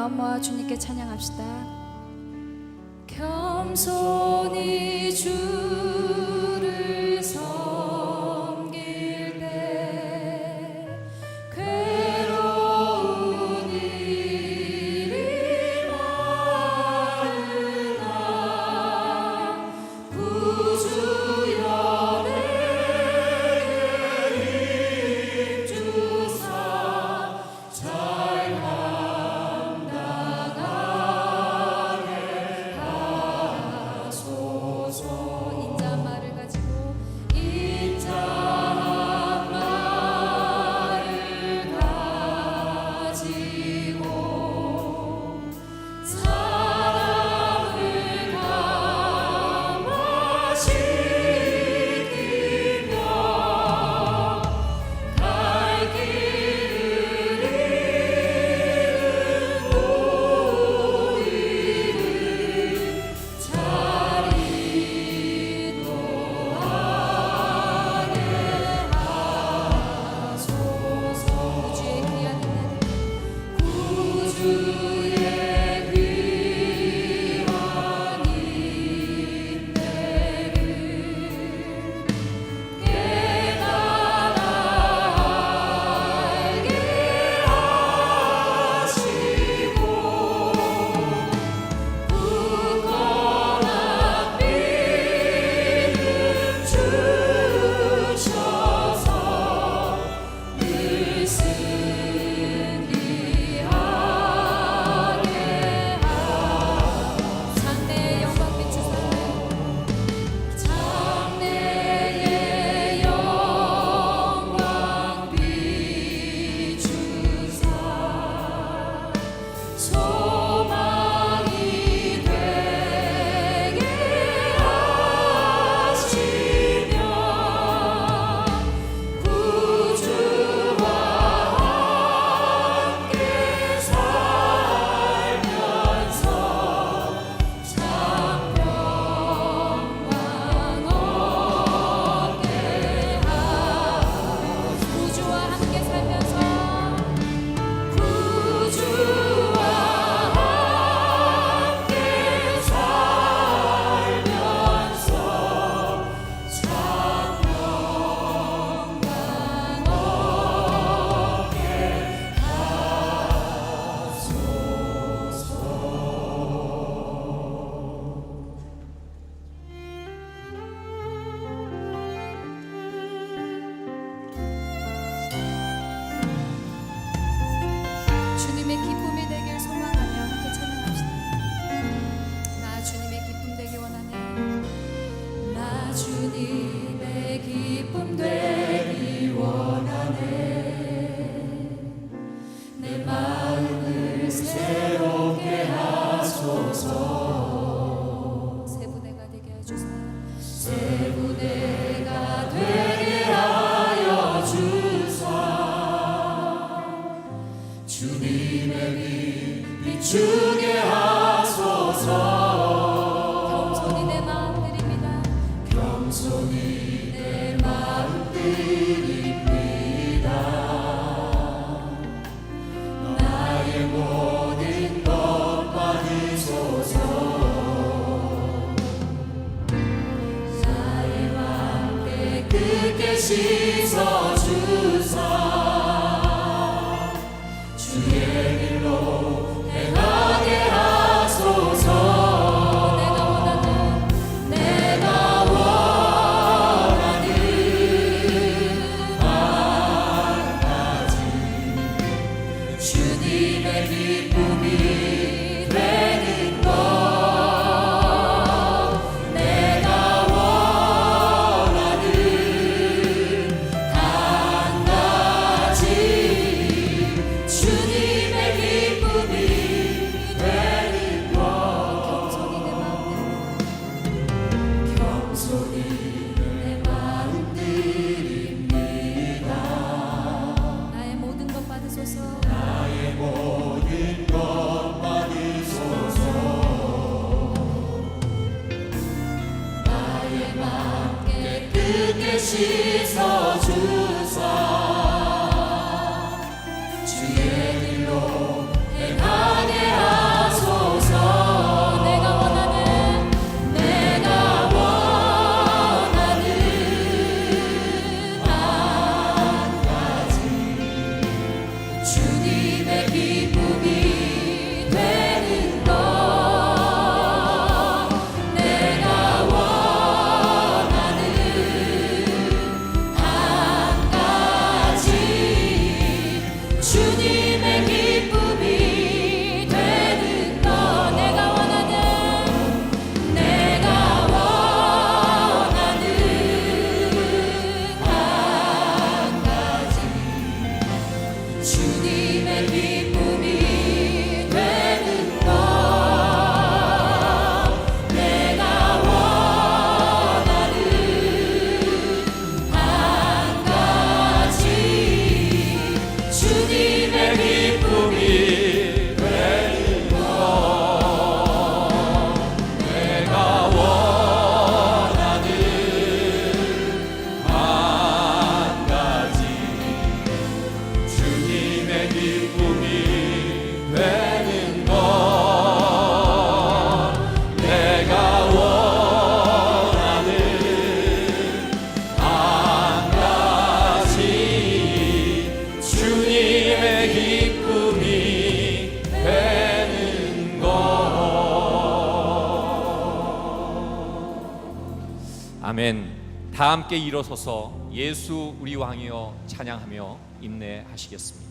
마음 모아 주님께 찬양합시다. 겸손히 주를 섬길 때 괴로운 일이 많으나 구주 연애에 힘주사 잘 감당하게 하소서. 인자말을 가지고 사랑을 감화시키며 갈 길을 잃은 우리를 잘 인도하게 하소서. 구주의 귀한 인내를 깨달아 알게 하시고 굳건한 믿음 주셔서 늘 승리하게 장래의 영광 비추사 장래의 영광 비추사 소망이 되게 하시며 구주와 함께 살면서 참 평강 얻게 구주와 함께 살면서 구주와 함께 살면서 참 평강 얻게 주님의 기쁨이 되길 소망하며 함께 찬양합시다. 나 주님의 기쁨 되기 원하네. 나 주님의 기쁨 되기 원하네. 내 마음을 새롭게 하소서. 새 부대가 되게 해주사 새 부대가 되게 하여 주사. 주님의 빛 비추게 하소서. 겸손히 내 마음 드립니다. 겸손히 내 마음 드립니다. 나의 모든 것 받으소서. 나의 맘 깨끗게 씻어주사. 주의 길로 행하게 하소서. 내가 원하는 한 가지 주님의 기쁨이 되는 것. 내가 원하는 한 가지 주님의 기쁨이 되는 것. 겸손히 내 마음 드립니다. 나의 모든 것 받으소서. 나의 모든 것 받으소서. 나의 맘 깨끗게 씻어주사. 주의 길로 행하게 아멘. 다 함께 일어서서 예수 우리 왕이여 찬양하며 인내하시겠습니다.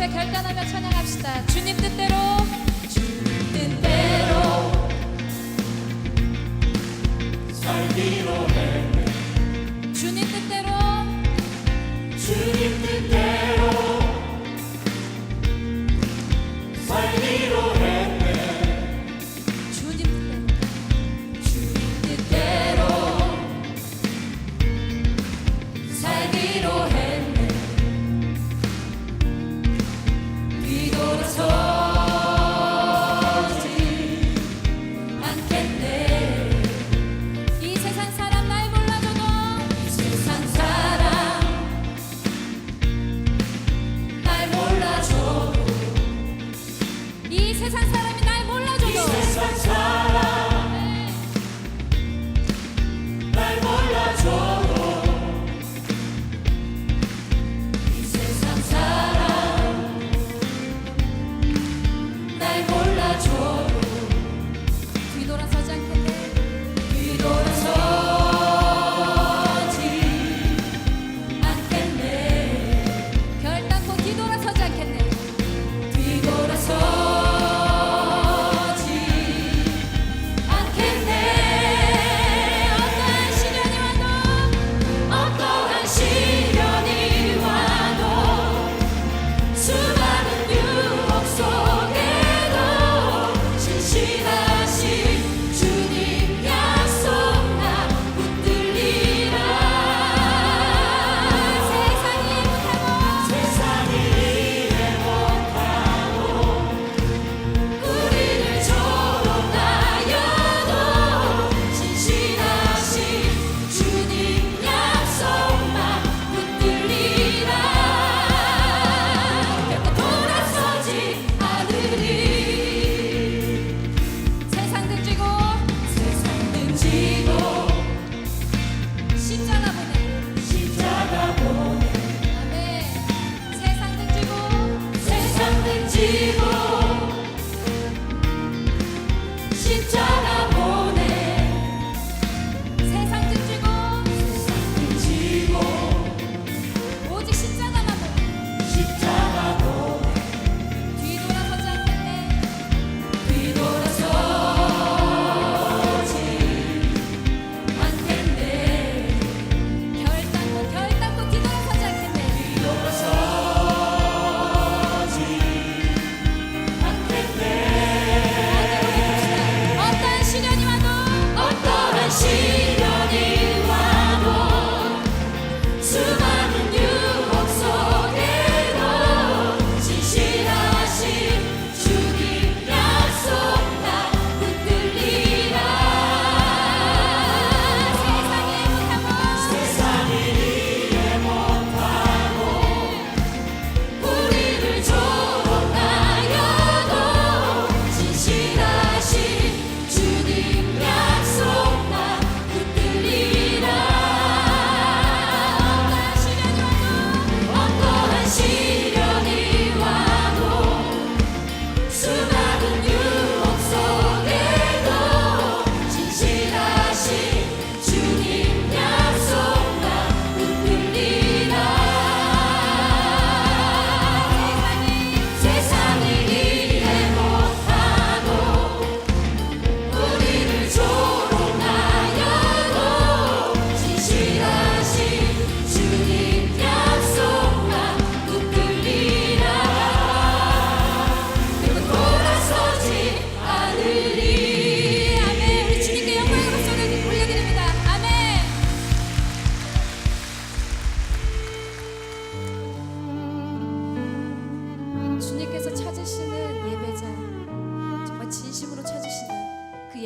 결단하며 찬양합시다. 주님 뜻대로, 주님 뜻대로 살기로 했네. 주님 뜻대로, 주님 뜻대로 살기로 했네. 주님 뜻대로 살기로 했네. 뒤돌아서지 않겠네. 이 세상 사람 날 몰라줘도, 이 세상 사람 날 몰라줘도, 이 세상 사람이 날 몰라줘도, 이 세상 사람 날 몰라줘도, 이 세상 사람 날 몰라줘도 뒤돌아서지 않겠네. 뒤돌아서지 않겠네. 결단코 뒤돌아서지 않겠네. 뒤돌아서지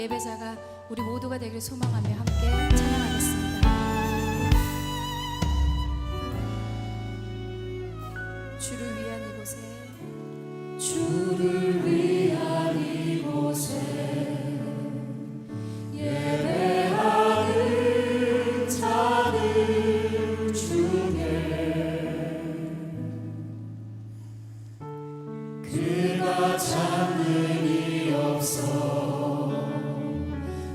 예배자가 우리 모두가 되기를 소망하며 함께 찬양하겠습니다. 주를 위한 이곳에, 주를 위한 이곳에 예배하는 자들 중에 그가 찾는 이 없어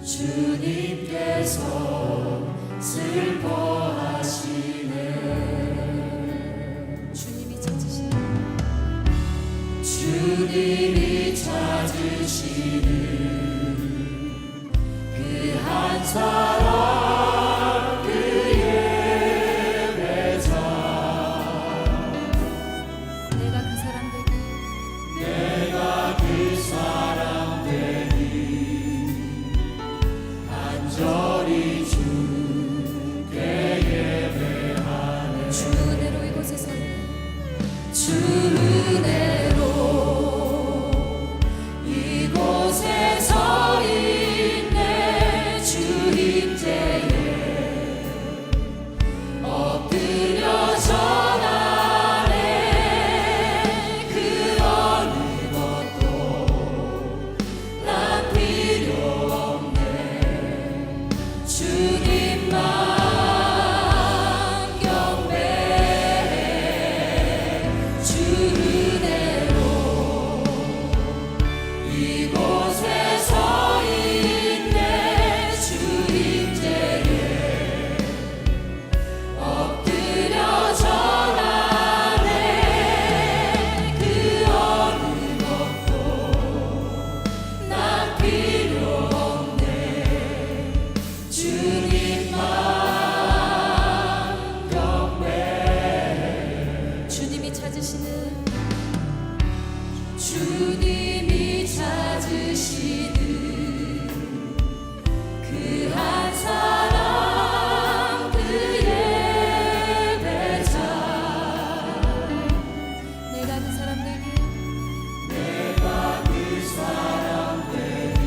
주님께서 슬퍼하시네. 주님이 찾으시는 그 한 사람 그 예배자. 내가 그 사람 되기, 내가 그 사람 되기 간절히 주께 예배하네. 주 은혜로 이곳에 서 있네. 주 은혜로 이곳에 서 있네. 주 임재에 엎드려 전하네. 그 어느 것도 난 필요 없네. 주님만 경배해. 주 은혜로 이곳에 서 있네. 주 임재에 엎드려 전하네. 그 어느 것도 난 필요 없네. 주님만 경배해. 주님이 찾으시는 그 한 사람 그 예배자. 내가 그 사람 되기, 내가 그 사람 되기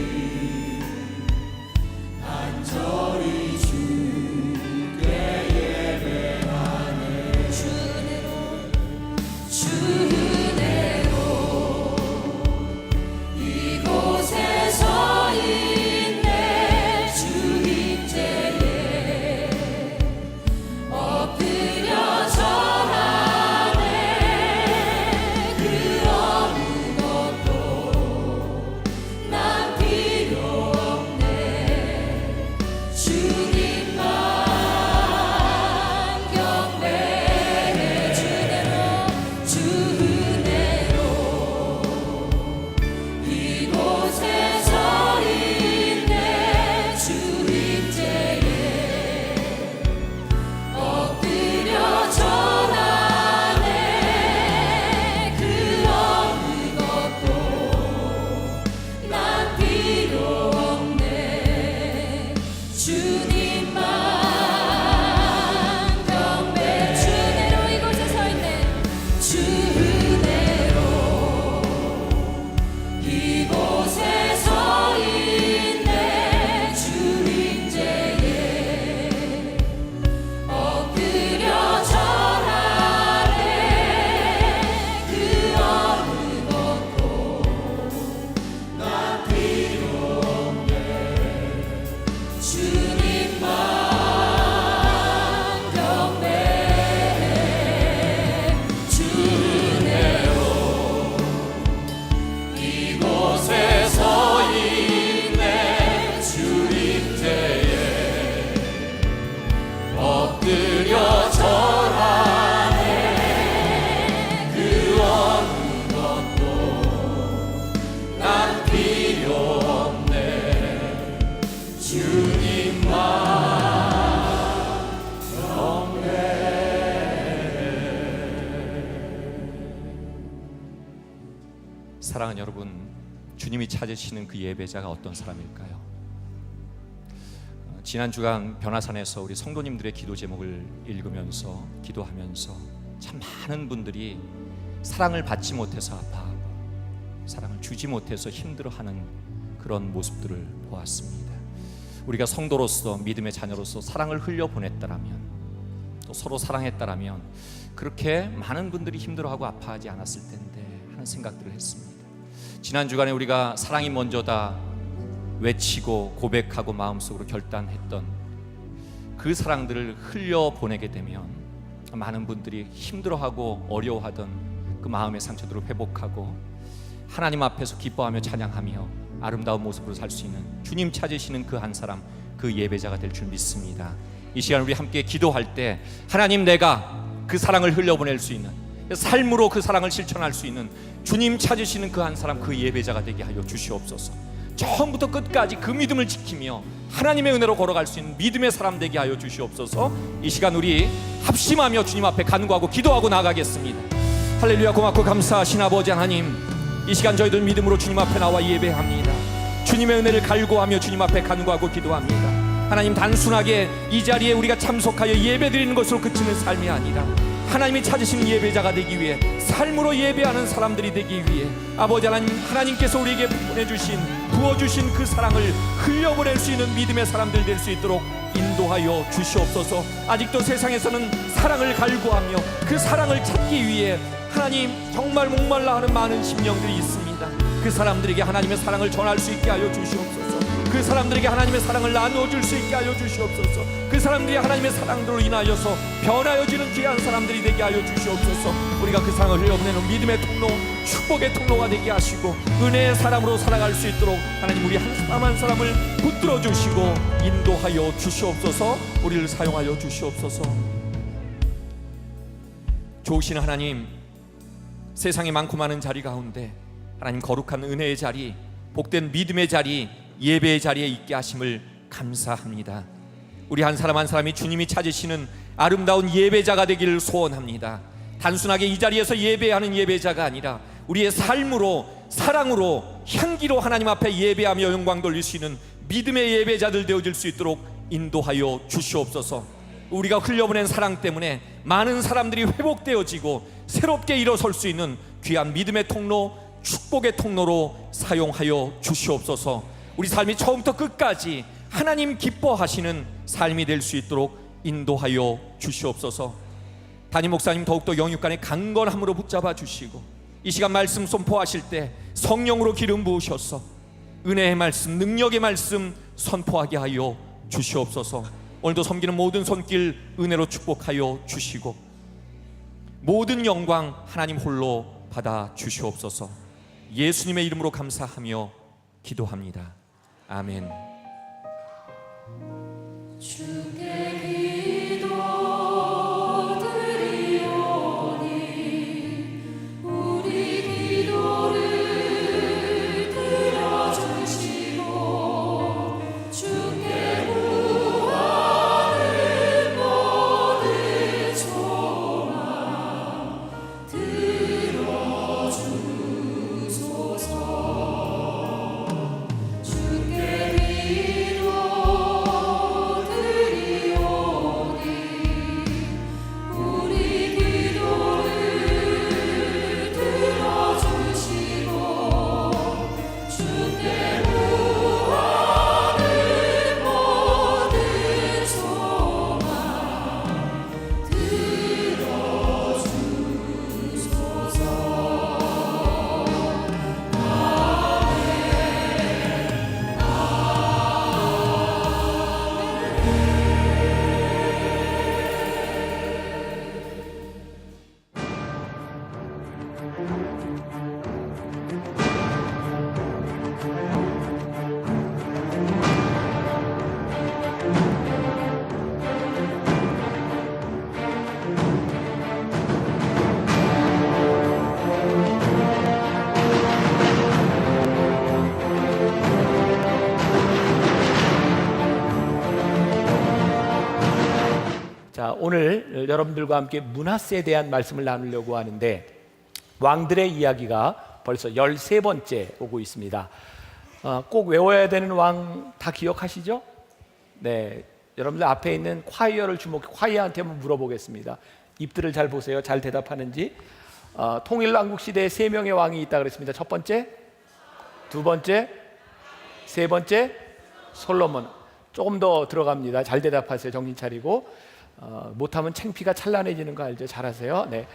간절히 주께 예배하네. 주 은혜로, 주 은혜로 이곳에 서 있네. 주 임재에 엎드려 전하네. 그 어느 것도 난 필요 없네. 주님만 경배해. 주 은혜로 이곳에 서 있네. 주 임재에 엎드려 전하네. 그 어느 것도 난 필요 없네. 주님만 경배해. 주 은혜로 이곳에 서 있네. 주 은혜로 이곳에 서 있네. 주 임재에 엎드려 전하네. 그 어느 것도 난 필요 없네. 주님만 경배해. 주 은혜로 이곳에 서 있네. 주 임재에 엎드려 전하네. 그 어느 것도 난 필요 없네. 주님만 사랑하는 여러분, 주님이 찾으시는 그 예배자가 어떤 사람일까요? 지난 주간 변화산에서 우리 성도님들의 기도 제목을 읽으면서 기도하면서 참 많은 분들이 사랑을 받지 못해서 아파하고 사랑을 주지 못해서 힘들어하는 그런 모습들을 보았습니다. 우리가 성도로서, 믿음의 자녀로서 사랑을 흘려보냈다라면, 또 서로 사랑했다라면 그렇게 많은 분들이 힘들어하고 아파하지 않았을 텐데 하는 생각들을 했습니다. 지난 주간에 우리가 사랑이 먼저다 외치고 고백하고 마음속으로 결단했던 그 사랑들을 흘려보내게 되면 많은 분들이 힘들어하고 어려워하던 그 마음의 상처들을 회복하고 하나님 앞에서 기뻐하며 찬양하며 아름다운 모습으로 살 수 있는, 주님 찾으시는 그 한 사람, 그 예배자가 될 줄 믿습니다. 이 시간 우리 함께 기도할 때 하나님, 내가 그 사랑을 흘려보낼 수 있는, 삶으로 그 사랑을 실천할 수 있는 주님 찾으시는 그 한 사람, 그 예배자가 되게 하여 주시옵소서. 처음부터 끝까지 그 믿음을 지키며 하나님의 은혜로 걸어갈 수 있는 믿음의 사람 되게 하여 주시옵소서. 이 시간 우리 합심하며 주님 앞에 간구하고 기도하고 나가겠습니다. 할렐루야. 고맙고 감사하신 아버지 하나님, 이 시간 저희들 믿음으로 주님 앞에 나와 예배합니다. 주님의 은혜를 갈구하며 주님 앞에 간구하고 기도합니다. 하나님, 단순하게 이 자리에 우리가 참석하여 예배드리는 것으로 그치는 삶이 아니라 하나님이 찾으시는 예배자가 되기 위해, 삶으로 예배하는 사람들이 되기 위해 아버지 하나님, 하나님께서 우리에게 보내주신, 부어주신 그 사랑을 흘려보낼 수 있는 믿음의 사람들 될 수 있도록 인도하여 주시옵소서. 아직도 세상에서는 사랑을 갈구하며 그 사랑을 찾기 위해 하나님 정말 목말라 하는 많은 심령들이 있습니다. 그 사람들에게 하나님의 사랑을 전할 수 있게 하여 주시옵소서. 그 사람들에게 하나님의 사랑을 나누어줄 수 있게 하여 주시옵소서. 그 사람들이 하나님의 사랑으로 인하여서 변하여지는 귀한 사람들이 되게 하여 주시옵소서. 우리가 그 사랑을 흘려보내는 믿음의 통로, 축복의 통로가 되게 하시고 은혜의 사람으로 살아갈 수 있도록 하나님, 우리 한 사람 한 사람을 붙들어 주시고 인도하여 주시옵소서. 우리를 사용하여 주시옵소서. 좋으신 하나님, 세상에 많고 많은 자리 가운데 하나님, 거룩한 은혜의 자리, 복된 믿음의 자리, 예배의 자리에 있게 하심을 감사합니다. 우리 한 사람 한 사람이 주님이 찾으시는 아름다운 예배자가 되기를 소원합니다. 단순하게 이 자리에서 예배하는 예배자가 아니라 우리의 삶으로, 사랑으로, 향기로 하나님 앞에 예배하며 영광 돌릴 수 있는 믿음의 예배자들 되어질 수 있도록 인도하여 주시옵소서. 우리가 흘려보낸 사랑 때문에 많은 사람들이 회복되어지고 새롭게 일어설 수 있는 귀한 믿음의 통로, 축복의 통로로 사용하여 주시옵소서. 우리 삶이 처음부터 끝까지 하나님 기뻐하시는 삶이 될 수 있도록 인도하여 주시옵소서. 담임 목사님 더욱더 영육간의 강건함으로 붙잡아 주시고 이 시간 말씀 선포하실 때 성령으로 기름 부으셔서 은혜의 말씀, 능력의 말씀 선포하게 하여 주시옵소서. 오늘도 섬기는 모든 손길 은혜로 축복하여 주시고 모든 영광 하나님 홀로 받아 주시옵소서. 예수님의 이름으로 감사하며 기도합니다. 아멘. 주께 기도드리오니 우리 기도를 들어주시고 주께 구하는 모든 소망 들어주소서. 주께 자, 오늘 여러분들과 함께 므낫세에 대한 말씀을 나누려고 하는데 왕들의 이야기가 벌써 13번째 오고 있습니다. 꼭 외워야 되는 왕 다 기억하시죠? 네, 여러분들 앞에 있는 콰이어를 콰이어한테 한번 물어보겠습니다. 입들을 잘 보세요. 잘 대답하는지. 통일왕국 시대에 3명의 왕이 있다 그랬습니다. 첫 번째, 두 번째, 세 번째 솔로몬. 조금 더 들어갑니다. 잘 대답하세요. 정신 차리고. 못하면 창피가 찬란해지는 거 알죠? 잘하세요. 네.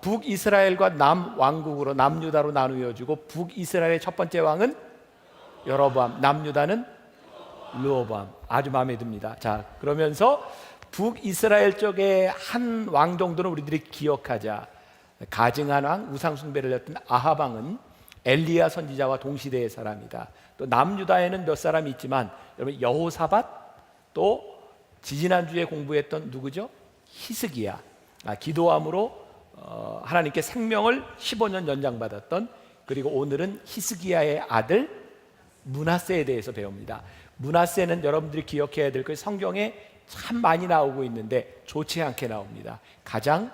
북이스라엘과 남왕국으로 남유다로 나누어지고 북이스라엘의 첫 번째 왕은 여로보암, 남유다는 르호보암. 아주 마음에 듭니다. 자, 그러면서 북이스라엘 쪽에 한 왕 정도는 우리들이 기억하자. 가증한 왕, 우상 숭배를 했던 아합 왕은 엘리야 선지자와 동시대의 사람이다. 또 남유다에는 몇 사람이 있지만 여러분 여호사밧, 또 지지난주에 공부했던 누구죠? 히스기야. 기도함으로 하나님께 생명을 15년 연장받았던, 그리고 오늘은 히스기야의 아들 므낫세에 대해서 배웁니다. 므낫세는 여러분들이 기억해야 될 것이 성경에 참 많이 나오고 있는데 좋지 않게 나옵니다. 가장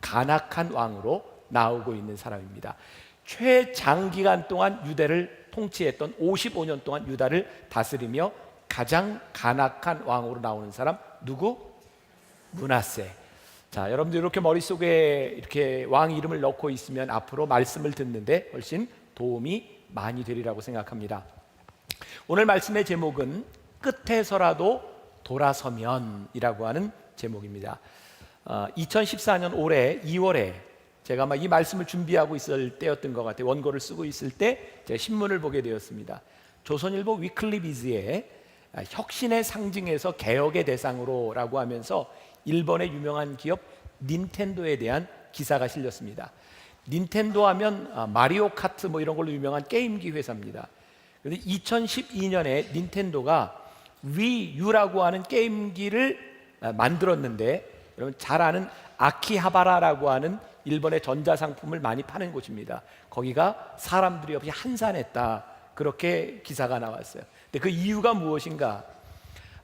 간악한 왕으로 나오고 있는 사람입니다. 최장기간 동안 유대를 통치했던 55년 동안 유다를 다스리며 가장 간악한 왕으로 나오는 사람 누구? 므낫세. 자, 여러분들 이렇게 머릿속에 이렇게 왕 이름을 넣고 있으면 앞으로 말씀을 듣는데 훨씬 도움이 많이 되리라고 생각합니다. 오늘 말씀의 제목은 끝에서라도 돌아서면이라고 하는 제목입니다. 2014년 올해 2월에 제가 이 말씀을 준비하고 있을 때였던 것 같아요. 원고를 쓰고 있을 때 제가 신문을 보게 되었습니다. 조선일보 위클리 비즈에 혁신의 상징에서 개혁의 대상으로라고 하면서 일본의 유명한 기업 닌텐도에 대한 기사가 실렸습니다. 닌텐도 하면 마리오 카트 이런 걸로 유명한 게임기 회사입니다. 그런데 2012년에 닌텐도가 위유라고 하는 게임기를 만들었는데, 여러분 잘 아는 아키하바라라고 하는 일본의 전자상품을 많이 파는 곳입니다. 거기가 사람들이 없이 한산했다, 그렇게 기사가 나왔어요. 근데 그 이유가 무엇인가?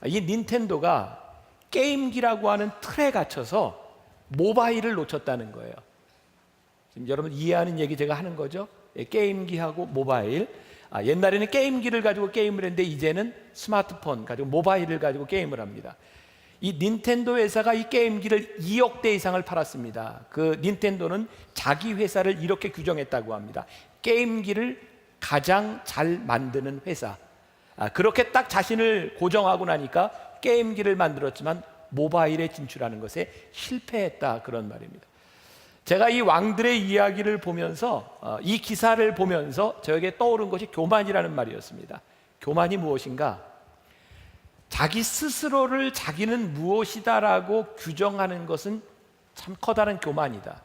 이 닌텐도가 게임기라고 하는 틀에 갇혀서 모바일을 놓쳤다는 거예요. 지금 여러분 이해하는 얘기 제가 하는 거죠? 게임기하고 모바일. 옛날에는 게임기를 가지고 게임을 했는데 이제는 스마트폰 가지고 모바일을 가지고 게임을 합니다. 이 닌텐도 회사가 이 게임기를 2억 대 이상을 팔았습니다. 그 닌텐도는 자기 회사를 이렇게 규정했다고 합니다. 게임기를 가장 잘 만드는 회사. 그렇게 딱 자신을 고정하고 나니까 게임기를 만들었지만 모바일에 진출하는 것에 실패했다, 그런 말입니다. 제가 이 왕들의 이야기를 보면서 이 기사를 보면서 저에게 떠오른 것이 교만이라는 말이었습니다. 교만이 무엇인가? 자기 스스로를 자기는 무엇이다라고 규정하는 것은 참 커다란 교만이다.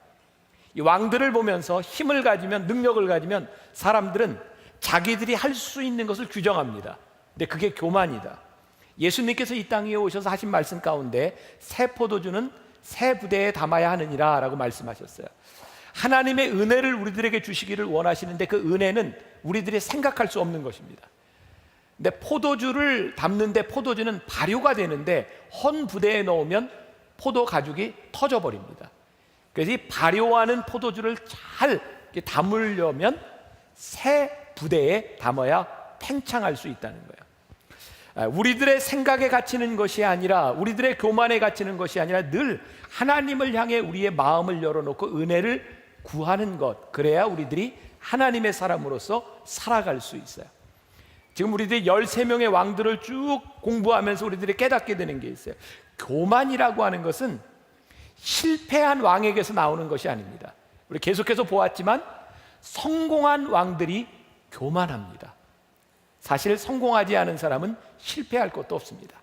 이 왕들을 보면서 힘을 가지면, 능력을 가지면 사람들은 자기들이 할 수 있는 것을 규정합니다. 근데 그게 교만이다. 예수님께서 이 땅에 오셔서 하신 말씀 가운데 새 포도주는 새 부대에 담아야 하느니라 라고 말씀하셨어요. 하나님의 은혜를 우리들에게 주시기를 원하시는데 그 은혜는 우리들이 생각할 수 없는 것입니다. 근데 포도주를 담는데 포도주는 발효가 되는데 헌 부대에 넣으면 포도 가죽이 터져버립니다. 그래서 이 발효하는 포도주를 잘 담으려면 새 부대에 담아야 팽창할 수 있다는 거예요. 우리들의 생각에 갇히는 것이 아니라, 우리들의 교만에 갇히는 것이 아니라 늘 하나님을 향해 우리의 마음을 열어놓고 은혜를 구하는 것, 그래야 우리들이 하나님의 사람으로서 살아갈 수 있어요. 지금 우리들이 13명의 왕들을 쭉 공부하면서 우리들이 깨닫게 되는 게 있어요. 교만이라고 하는 것은 실패한 왕에게서 나오는 것이 아닙니다. 우리 계속해서 보았지만 성공한 왕들이 교만합니다. 사실 성공하지 않은 사람은 실패할 것도 없습니다.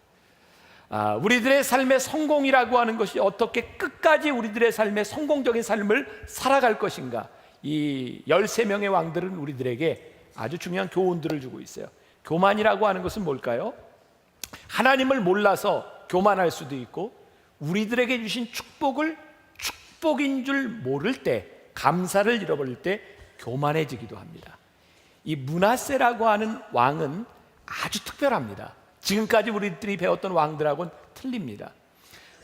우리들의 삶의 성공이라고 하는 것이 어떻게 끝까지 우리들의 삶의 성공적인 삶을 살아갈 것인가, 이 13명의 왕들은 우리들에게 아주 중요한 교훈들을 주고 있어요. 교만이라고 하는 것은 뭘까요? 하나님을 몰라서 교만할 수도 있고, 우리들에게 주신 축복을 축복인 줄 모를 때, 감사를 잃어버릴 때 교만해지기도 합니다. 이 므낫세라고 하는 왕은 아주 특별합니다. 지금까지 우리들이 배웠던 왕들하고는 틀립니다.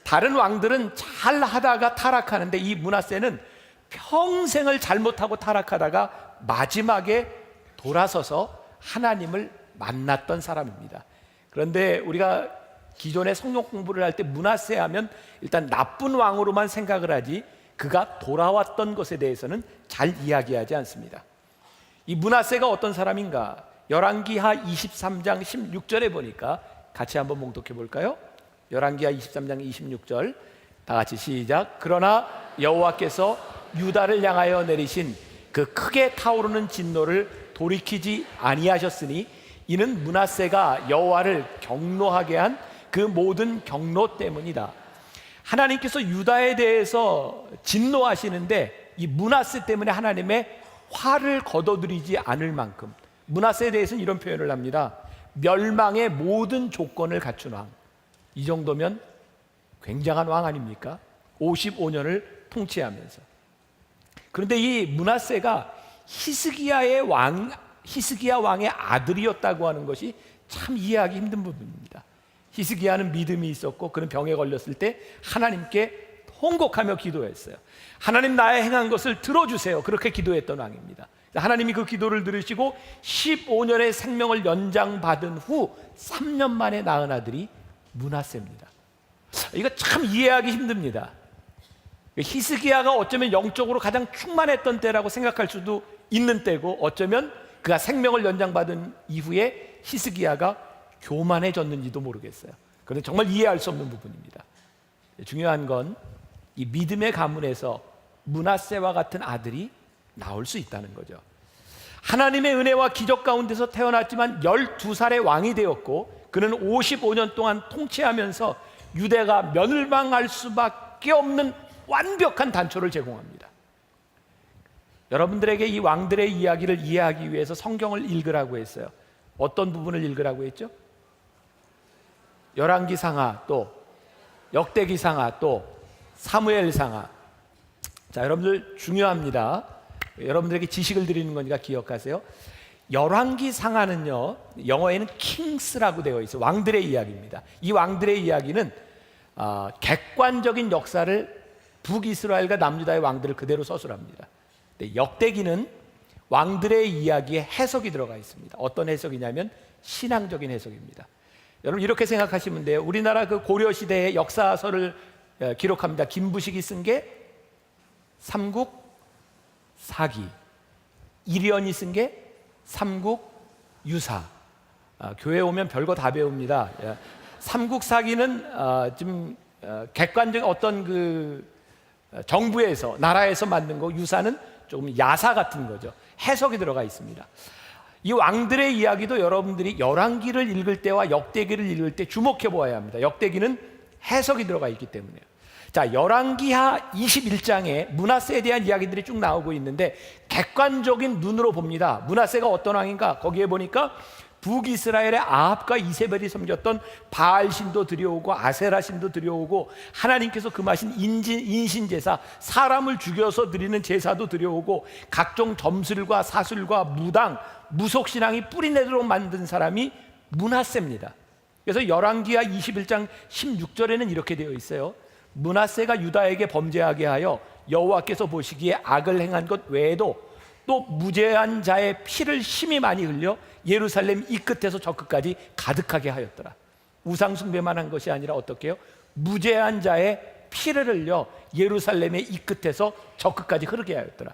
다른 왕들은 잘 하다가 타락하는데 이 므낫세는 평생을 잘못하고 타락하다가 마지막에 돌아서서 하나님을 만났던 사람입니다. 그런데 우리가 기존의 성경 공부를 할 때 므낫세 하면 일단 나쁜 왕으로만 생각을 하지, 그가 돌아왔던 것에 대해서는 잘 이야기하지 않습니다. 이 므낫세가 어떤 사람인가? 열왕기하 23장 16절에 보니까 같이 한번 봉독해 볼까요? 열왕기하 23장 26절 다 같이 시작. 그러나 여호와께서 유다를 향하여 내리신 그 크게 타오르는 진노를 돌이키지 아니하셨으니 이는 므낫세가 여호와를 경노하게 한 그 모든 경노 때문이다. 하나님께서 유다에 대해서 진노하시는데 이 므낫세 때문에 하나님의 화를 거둬들이지 않을 만큼, 므낫세에 대해서는 이런 표현을 합니다. 멸망의 모든 조건을 갖춘 왕. 이 정도면 굉장한 왕 아닙니까? 55년을 통치하면서. 그런데 이 므낫세가 히스기야 왕의 아들이었다고 하는 것이 참 이해하기 힘든 부분입니다. 히스기야는 믿음이 있었고 그는 병에 걸렸을 때 하나님께 통곡하며 기도했어요. 하나님, 나의 행한 것을 들어주세요. 그렇게 기도했던 왕입니다. 하나님이 그 기도를 들으시고 15년의 생명을 연장받은 후 3년 만에 낳은 아들이 므낫세입니다. 이거 참 이해하기 힘듭니다. 히스기야가 어쩌면 영적으로 가장 충만했던 때라고 생각할 수도 있는 때고, 어쩌면 그가 생명을 연장받은 이후에 히스기야가 교만해졌는지도 모르겠어요. 그런데 정말 이해할 수 없는 부분입니다. 중요한 건 이 믿음의 가문에서 므낫세와 같은 아들이 나올 수 있다는 거죠. 하나님의 은혜와 기적 가운데서 태어났지만 12살의 왕이 되었고, 그는 55년 동안 통치하면서 유대가 멸망할 수밖에 없는 완벽한 단초를 제공합니다. 여러분들에게 이 왕들의 이야기를 이해하기 위해서 성경을 읽으라고 했어요. 어떤 부분을 읽으라고 했죠? 열왕기상하, 또 역대기상하, 또 사무엘상하. 자, 여러분들 중요합니다. 여러분들에게 지식을 드리는 거니까 기억하세요. 열왕기상하는요, 영어에는 kings라고 되어 있어요. 왕들의 이야기입니다. 이 왕들의 이야기는 객관적인 역사를 북이스라엘과 남유다의 왕들을 그대로 서술합니다. 역대기는 왕들의 이야기에 해석이 들어가 있습니다. 어떤 해석이냐면 신앙적인 해석입니다. 여러분 이렇게 생각하시면 돼요. 우리나라 그 고려 시대의 역사서를 기록합니다. 김부식이 쓴 게 삼국사기, 이련이 쓴 게 삼국유사. 교회 오면 별거 다 배웁니다. 삼국사기는 좀 객관적인 어떤 그 정부에서, 나라에서 만든 거, 유사는 조금 야사 같은 거죠. 해석이 들어가 있습니다. 이 왕들의 이야기도 여러분들이 열왕기를 읽을 때와 역대기를 읽을 때 주목해 보아야 합니다. 역대기는 해석이 들어가 있기 때문에요. 자, 열왕기하 21장에 므낫세에 대한 이야기들이 쭉 나오고 있는데 객관적인 눈으로 봅니다. 므낫세가 어떤 왕인가? 거기에 보니까 북이스라엘의 아합과 이세벨이 섬겼던 바알신도 들여오고 아세라신도 들여오고, 하나님께서 금하신 인신제사, 사람을 죽여서 드리는 제사도 들여오고, 각종 점술과 사술과 무당, 무속신앙이 뿌리내도록 만든 사람이 므낫세입니다. 그래서 열왕기하 21장 16절에는 이렇게 되어 있어요. 므낫세가 유다에게 범죄하게 하여 여호와께서 보시기에 악을 행한 것 외에도 또 무죄한 자의 피를 심히 많이 흘려 예루살렘 이 끝에서 저 끝까지 가득하게 하였더라. 우상 숭배만 한 것이 아니라 어떻게 해요? 무죄한 자의 피를 흘려 예루살렘의 이 끝에서 저 끝까지 흐르게 하였더라.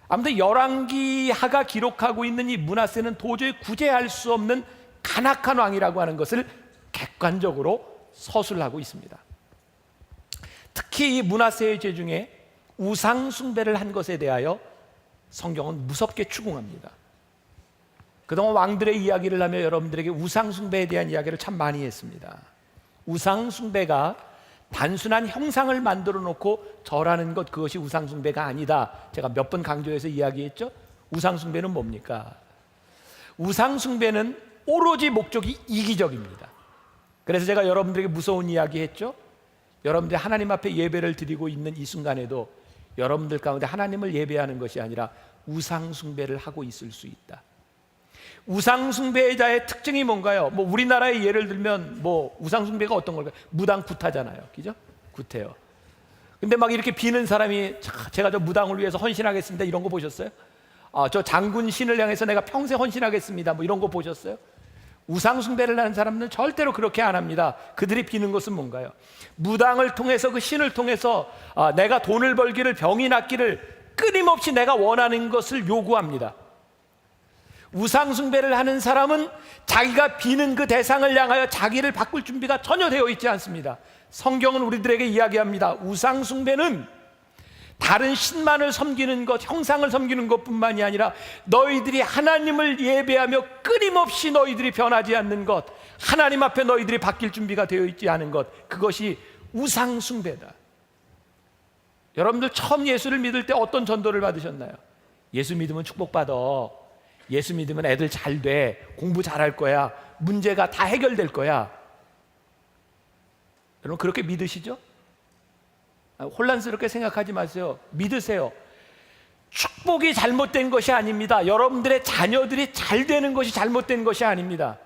아무튼 열왕기하가 기록하고 있는 이 므낫세는 도저히 구제할 수 없는 간악한 왕이라고 하는 것을 객관적으로 서술하고 있습니다. 특히 이 므낫세의 죄 중에 우상 숭배를 한 것에 대하여 성경은 무섭게 추궁합니다. 그동안 왕들의 이야기를 하며 여러분들에게 우상 숭배에 대한 이야기를 참 많이 했습니다. 우상 숭배가 단순한 형상을 만들어 놓고 절하는 것, 그것이 우상 숭배가 아니다. 제가 몇 번 강조해서 이야기했죠. 우상 숭배는 뭡니까? 우상 숭배는 오로지 목적이 이기적입니다. 그래서 제가 여러분들에게 무서운 이야기 했죠. 여러분들이 하나님 앞에 예배를 드리고 있는 이 순간에도 여러분들 가운데 하나님을 예배하는 것이 아니라 우상 숭배를 하고 있을 수 있다. 우상 숭배자의 특징이 뭔가요? 뭐 우리나라의 예를 들면 뭐 우상 숭배가 어떤 걸까요? 무당 구타잖아요. 그죠? 구태요. 근데 막 이렇게 비는 사람이 제가 저 무당을 위해서 헌신하겠습니다. 이런 거 보셨어요? 저 장군 신을 향해서 내가 평생 헌신하겠습니다. 뭐 이런 거 보셨어요? 우상 숭배를 하는 사람들은 절대로 그렇게 안 합니다. 그들이 비는 것은 뭔가요? 무당을 통해서, 그 신을 통해서 내가 돈을 벌기를, 병이 낫기를, 끊임없이 내가 원하는 것을 요구합니다. 우상 숭배를 하는 사람은 자기가 비는 그 대상을 향하여 자기를 바꿀 준비가 전혀 되어 있지 않습니다. 성경은 우리들에게 이야기합니다. 우상 숭배는 다른 신만을 섬기는 것, 형상을 섬기는 것뿐만이 아니라 너희들이 하나님을 예배하며 끊임없이 너희들이 변하지 않는 것, 하나님 앞에 너희들이 바뀔 준비가 되어 있지 않은 것, 그것이 우상 숭배다. 여러분들 처음 예수를 믿을 때 어떤 전도를 받으셨나요? 예수 믿으면 축복받아, 예수 믿으면 애들 잘 돼, 공부 잘할 거야, 문제가 다 해결될 거야. 여러분 그렇게 믿으시죠? 혼란스럽게 생각하지 마세요. 믿으세요. 축복이 잘못된 것이 아닙니다. 여러분들의 자녀들이 잘 되는 것이 잘못된 것이 아닙니다.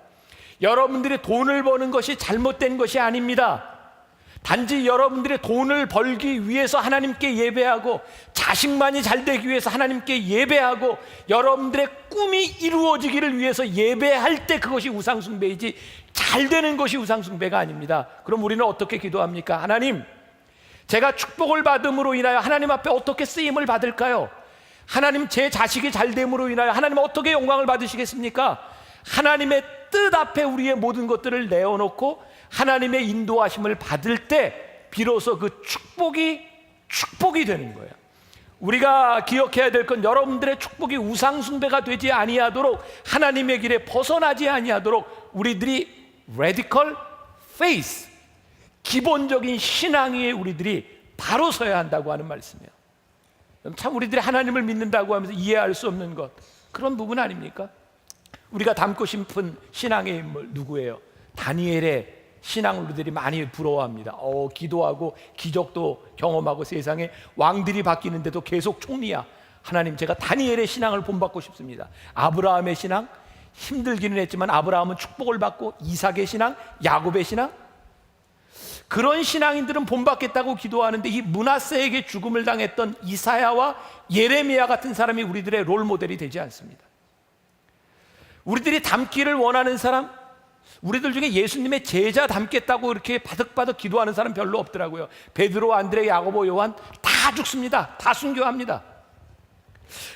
여러분들이 돈을 버는 것이 잘못된 것이 아닙니다. 단지 여러분들이 돈을 벌기 위해서 하나님께 예배하고 자식만이 잘 되기 위해서 하나님께 예배하고 여러분들의 꿈이 이루어지기를 위해서 예배할 때 그것이 우상숭배이지 잘 되는 것이 우상숭배가 아닙니다. 그럼 우리는 어떻게 기도합니까? 하나님, 제가 축복을 받음으로 인하여 하나님 앞에 어떻게 쓰임을 받을까요? 하나님, 제 자식이 잘됨으로 인하여 하나님 어떻게 영광을 받으시겠습니까? 하나님의 뜻 앞에 우리의 모든 것들을 내어놓고 하나님의 인도하심을 받을 때 비로소 그 축복이 되는 거예요. 우리가 기억해야 될 건 여러분들의 축복이 우상숭배가 되지 아니하도록, 하나님의 길에 벗어나지 아니하도록 우리들이 radical faith, 기본적인 신앙 위에 우리들이 바로 서야 한다고 하는 말씀이에요. 참 우리들이 하나님을 믿는다고 하면서 이해할 수 없는 것, 그런 부분 아닙니까? 우리가 닮고 싶은 신앙의 인물 누구예요? 다니엘의 신앙을 우리들이 많이 부러워합니다. 기도하고 기적도 경험하고 세상에 왕들이 바뀌는데도 계속 총리야. 하나님, 제가 다니엘의 신앙을 본받고 싶습니다. 아브라함의 신앙, 힘들기는 했지만 아브라함은 축복을 받고, 이삭의 신앙, 야곱의 신앙, 그런 신앙인들은 본받겠다고 기도하는데 이 므낫세에게 죽음을 당했던 이사야와 예레미야 같은 사람이 우리들의 롤 모델이 되지 않습니다. 우리들이 닮기를 원하는 사람, 우리들 중에 예수님의 제자 닮겠다고 이렇게 바득바득 기도하는 사람 별로 없더라고요. 베드로, 안드레, 야고보, 요한 다 죽습니다. 다 순교합니다.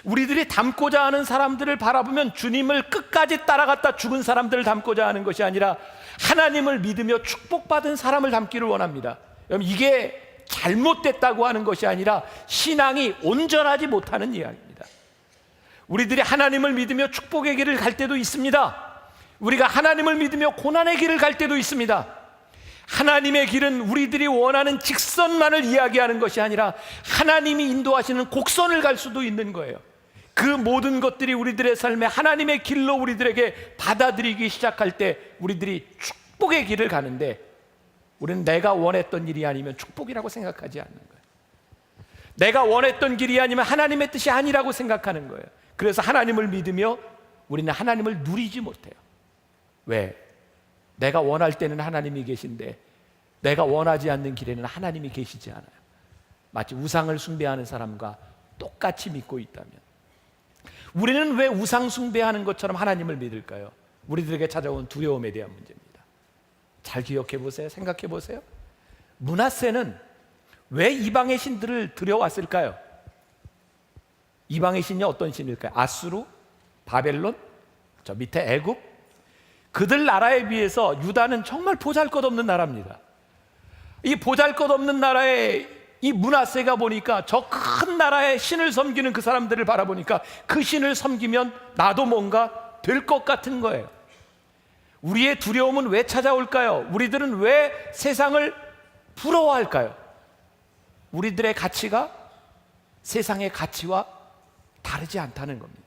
우리들이 닮고자 하는 사람들을 바라보면 주님을 끝까지 따라갔다 죽은 사람들을 닮고자 하는 것이 아니라 하나님을 믿으며 축복받은 사람을 닮기를 원합니다. 여러분, 이게 잘못됐다고 하는 것이 아니라 신앙이 온전하지 못하는 이야기입니다. 우리들이 하나님을 믿으며 축복의 길을 갈 때도 있습니다. 우리가 하나님을 믿으며 고난의 길을 갈 때도 있습니다. 하나님의 길은 우리들이 원하는 직선만을 이야기하는 것이 아니라 하나님이 인도하시는 곡선을 갈 수도 있는 거예요. 그 모든 것들이 우리들의 삶에 하나님의 길로 우리들에게 받아들이기 시작할 때 우리들이 축복의 길을 가는데, 우리는 내가 원했던 일이 아니면 축복이라고 생각하지 않는 거예요. 내가 원했던 길이 아니면 하나님의 뜻이 아니라고 생각하는 거예요. 그래서 하나님을 믿으며 우리는 하나님을 누리지 못해요. 왜? 내가 원할 때는 하나님이 계신데 내가 원하지 않는 길에는 하나님이 계시지 않아요. 마치 우상을 숭배하는 사람과 똑같이 믿고 있다면, 우리는 왜 우상 숭배하는 것처럼 하나님을 믿을까요? 우리들에게 찾아온 두려움에 대한 문제입니다. 잘 기억해 보세요. 생각해 보세요. 므낫세는 왜 이방의 신들을 들여왔을까요? 이방의 신이 어떤 신일까요? 아수르, 바벨론, 저 밑에 애굽. 그들 나라에 비해서 유다는 정말 보잘것없는 나라입니다. 이 보잘것없는 나라에 이 므낫세가 보니까 저 큰 나라의 신을 섬기는 그 사람들을 바라보니까 그 신을 섬기면 나도 뭔가 될 것 같은 거예요. 우리의 두려움은 왜 찾아올까요? 우리들은 왜 세상을 부러워할까요? 우리들의 가치가 세상의 가치와 다르지 않다는 겁니다.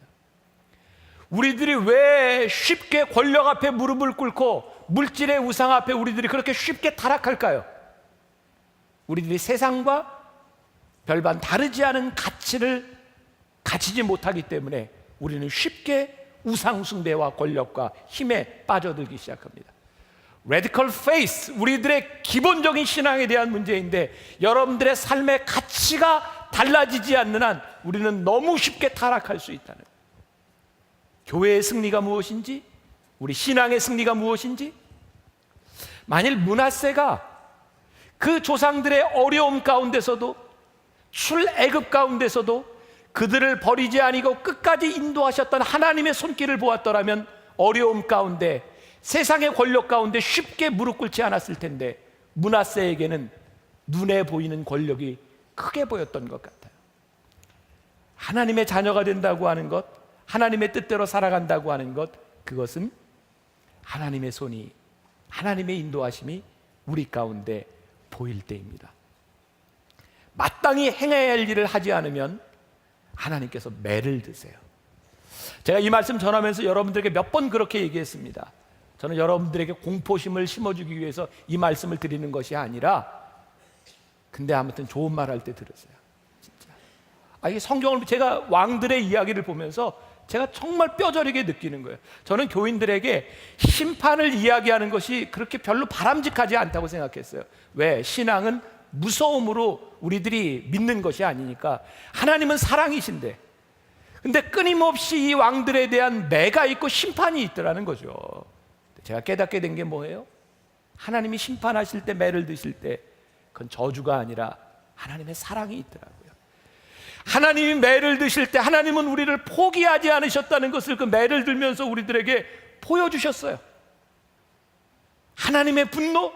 우리들이 왜 쉽게 권력 앞에 무릎을 꿇고 물질의 우상 앞에 우리들이 그렇게 쉽게 타락할까요? 우리들이 세상과 별반 다르지 않은 가치를 가지지 못하기 때문에 우리는 쉽게 우상 숭배와 권력과 힘에 빠져들기 시작합니다. Radical faith, 우리들의 기본적인 신앙에 대한 문제인데, 여러분들의 삶의 가치가 달라지지 않는 한 우리는 너무 쉽게 타락할 수 있다는 거예요. 교회의 승리가 무엇인지, 우리 신앙의 승리가 무엇인지, 만일 므낫세가 그 조상들의 어려움 가운데서도, 출애굽 가운데서도 그들을 버리지 아니고 끝까지 인도하셨던 하나님의 손길을 보았더라면 어려움 가운데, 세상의 권력 가운데 쉽게 무릎 꿇지 않았을 텐데, 므낫세에게는 눈에 보이는 권력이 크게 보였던 것 같아요. 하나님의 자녀가 된다고 하는 것, 하나님의 뜻대로 살아간다고 하는 것, 그것은 하나님의 손이, 하나님의 인도하심이 우리 가운데 보일 때입니다. 마땅히 행해야 할 일을 하지 않으면 하나님께서 매를 드세요. 제가 이 말씀 전하면서 여러분들에게 몇 번 그렇게 얘기했습니다. 저는 여러분들에게 공포심을 심어주기 위해서 이 말씀을 드리는 것이 아니라, 근데 아무튼 좋은 말 할 때 들으세요. 진짜. 이게 성경을, 제가 왕들의 이야기를 보면서 제가 정말 뼈저리게 느끼는 거예요. 저는 교인들에게 심판을 이야기하는 것이 그렇게 별로 바람직하지 않다고 생각했어요. 왜? 신앙은 무서움으로 우리들이 믿는 것이 아니니까. 하나님은 사랑이신데, 근데 끊임없이 이 왕들에 대한 매가 있고 심판이 있더라는 거죠. 제가 깨닫게 된 게 뭐예요? 하나님이 심판하실 때, 매를 드실 때, 그건 저주가 아니라 하나님의 사랑이 있더라고요. 하나님이 매를 드실 때 하나님은 우리를 포기하지 않으셨다는 것을 그 매를 들면서 우리들에게 보여주셨어요. 하나님의 분노?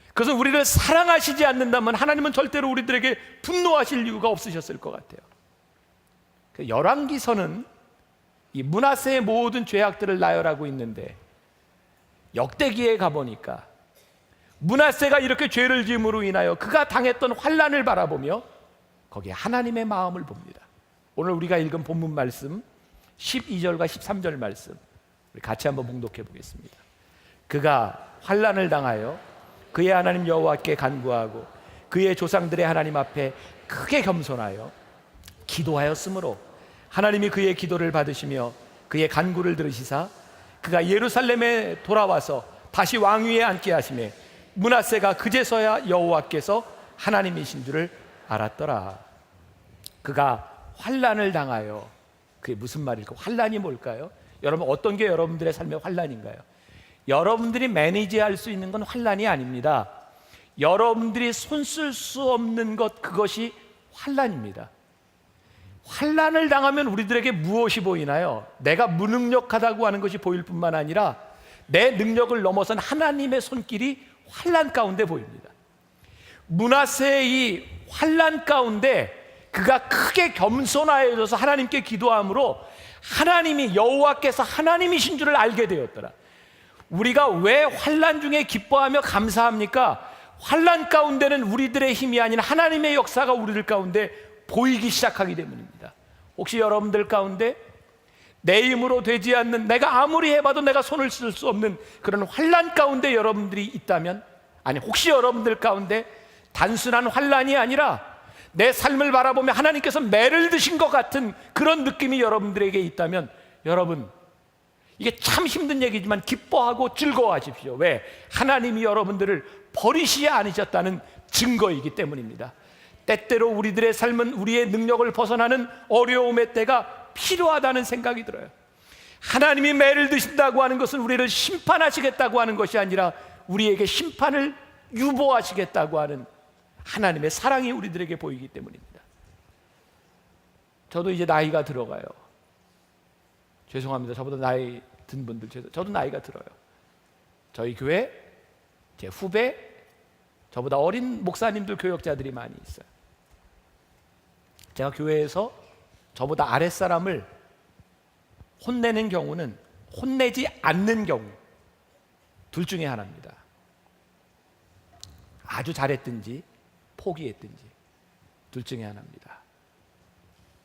그것은 우리를 사랑하시지 않는다면 하나님은 절대로 우리들에게 분노하실 이유가 없으셨을 것 같아요. 열왕기서는 이 므낫세의 모든 죄악들을 나열하고 있는데, 역대기에 가보니까 므낫세가 이렇게 죄를 지음으로 인하여 그가 당했던 환난을 바라보며 거기에 하나님의 마음을 봅니다. 오늘 우리가 읽은 본문 말씀 12절과 13절 말씀 우리 같이 한번 봉독해 보겠습니다. 그가 환난을 당하여 그의 하나님 여호와께 간구하고 그의 조상들의 하나님 앞에 크게 겸손하여 기도하였으므로 하나님이 그의 기도를 받으시며 그의 간구를 들으시사 그가 예루살렘에 돌아와서 다시 왕위에 앉게 하시매 므낫세가 그제서야 여호와께서 하나님이신 줄을 알았더라. 그가 환난을 당하여, 그게 무슨 말일까? 환난이 뭘까요? 여러분, 어떤 게 여러분들의 삶의 환난인가요? 여러분들이 매니지할 수 있는 건 환난이 아닙니다. 여러분들이 손쓸 수 없는 것, 그것이 환난입니다. 환난을 당하면 우리들에게 무엇이 보이나요? 내가 무능력하다고 하는 것이 보일 뿐만 아니라 내 능력을 넘어선 하나님의 손길이 환난 가운데 보입니다. 므낫세의 이 환난 가운데 그가 크게 겸손하여져서 하나님께 기도함으로 하나님이, 여호와께서 하나님이신 줄을 알게 되었더라. 우리가 왜 환난 중에 기뻐하며 감사합니까? 환난 가운데는 우리들의 힘이 아닌 하나님의 역사가 우리들 가운데 보이기 시작하기 때문입니다. 혹시 여러분들 가운데 내 힘으로 되지 않는, 내가 아무리 해봐도 내가 손을 쓸 수 없는 그런 환난 가운데 여러분들이 있다면, 아니 혹시 여러분들 가운데 단순한 환난이 아니라 내 삶을 바라보며 하나님께서 매를 드신 것 같은 그런 느낌이 여러분들에게 있다면, 여러분, 이게 참 힘든 얘기지만 기뻐하고 즐거워하십시오. 왜? 하나님이 여러분들을 버리시지 않으셨다는 증거이기 때문입니다. 때때로 우리들의 삶은 우리의 능력을 벗어나는 어려움의 때가 필요하다는 생각이 들어요. 하나님이 매를 드신다고 하는 것은 우리를 심판하시겠다고 하는 것이 아니라 우리에게 심판을 유보하시겠다고 하는 하나님의 사랑이 우리들에게 보이기 때문입니다. 저도 이제 나이가 들어가요. 죄송합니다. 저보다 나이 든 분들, 저도 나이가 들어요. 저희 교회, 제 후배, 저보다 어린 목사님들, 교역자들이 많이 있어요. 제가 교회에서 저보다 아랫사람을 혼내는 경우는, 혼내지 않는 경우, 둘 중에 하나입니다. 아주 잘했든지 포기했든지, 둘 중에 하나입니다.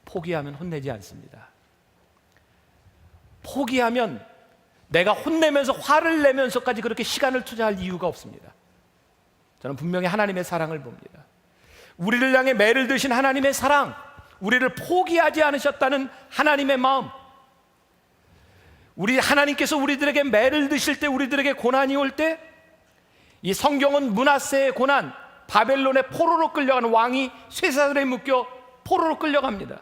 포기하면 혼내지 않습니다. 포기하면 내가 혼내면서 화를 내면서까지 그렇게 시간을 투자할 이유가 없습니다. 저는 분명히 하나님의 사랑을 봅니다. 우리를 향해 매를 드신 하나님의 사랑, 우리를 포기하지 않으셨다는 하나님의 마음, 우리 하나님께서 우리들에게 매를 드실 때, 우리들에게 고난이 올 때, 이 성경은 므낫세의 고난, 바벨론의 포로로 끌려가는 왕이 쇠사슬에 묶여 포로로 끌려갑니다.